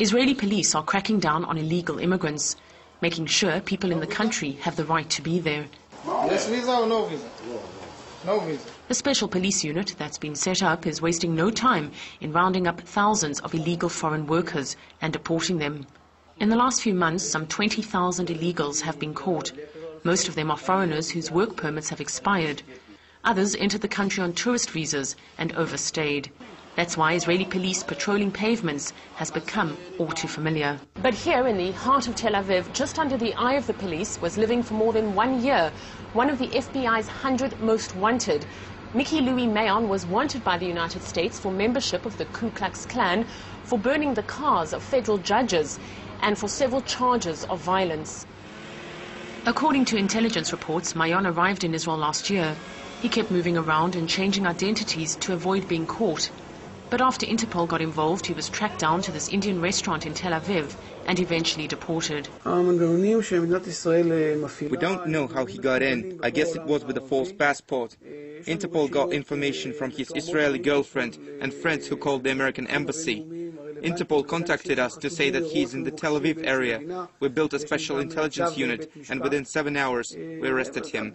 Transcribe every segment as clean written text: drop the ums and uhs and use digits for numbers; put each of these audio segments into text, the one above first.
Israeli police are cracking down on illegal immigrants, making sure people in the country have the right to be there. Yes visa or no visa? No visa. The special police unit that's been set up is wasting no time in rounding up thousands of illegal foreign workers and deporting them. In the last few months, some 20,000 illegals have been caught. Most of them are foreigners whose work permits have expired. Others entered the country on tourist visas and overstayed. That's why Israeli police patrolling pavements has become all too familiar. But here in the heart of Tel Aviv, just under the eye of the police, was living for more than 1 year one of the FBI's 100 most wanted. Mickey Louis Mayon was wanted by the United States for membership of the Ku Klux Klan, for burning the cars of federal judges, and for several charges of violence. According to intelligence reports, Mayon arrived in Israel last year. He kept moving around and changing identities to avoid being caught. But after Interpol got involved, he was tracked down to this Indian restaurant in Tel Aviv and eventually deported. We don't know how he got in. I guess it was with a false passport. Interpol got information from his Israeli girlfriend and friends who called the American embassy. Interpol contacted us to say that he's in the Tel Aviv area. We built a special intelligence unit, and within 7 hours we arrested him.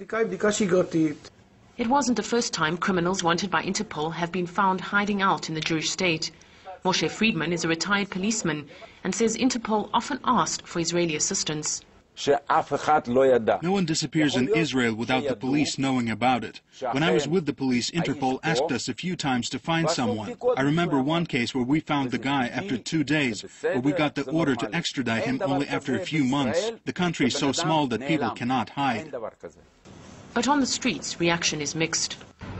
It wasn't the first time criminals wanted by Interpol have been found hiding out in the Jewish state. Moshe Friedman is a retired policeman and says Interpol often asked for Israeli assistance. No one disappears in Israel without the police knowing about it. When I was with the police, Interpol asked us a few times to find someone. I remember one case where we found the guy after 2 days, but we got the order to extradite him only after a few months. The country is so small that people cannot hide. But on the streets, reaction is mixed.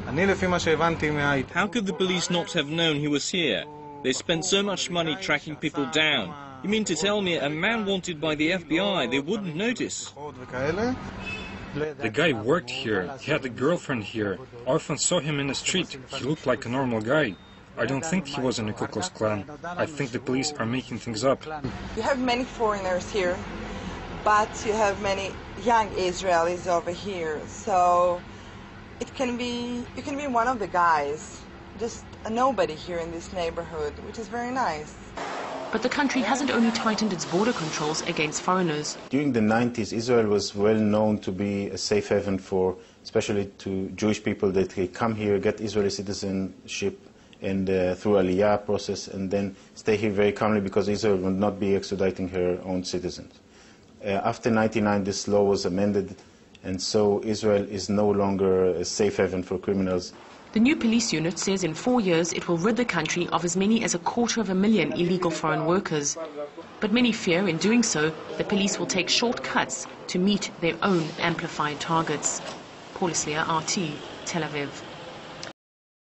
How could the police not have known he was here? They spent so much money tracking people down. You mean to tell me a man wanted by the FBI, they wouldn't notice? The guy worked here. He had a girlfriend here. I often saw him in the street. He looked like a normal guy. I don't think he was in the Ku Klux Klan. I think the police are making things up. You have many foreigners here, but you have many young Israelis over here. So you can be one of the guys, just a nobody here in this neighborhood, which is very nice. But the country hasn't only tightened its border controls against foreigners. During the 90s, Israel was well known to be a safe haven for, especially to Jewish people that they come here, get Israeli citizenship, and through Aliyah process, and then stay here very calmly because Israel would not be extraditing her own citizens. After 1999, this law was amended, and so Israel is no longer a safe haven for criminals. The new police unit says in 4 years it will rid the country of as many as 250,000 illegal foreign workers. But many fear in doing so the police will take shortcuts to meet their own amplified targets. Paul Islier, RT, Tel Aviv.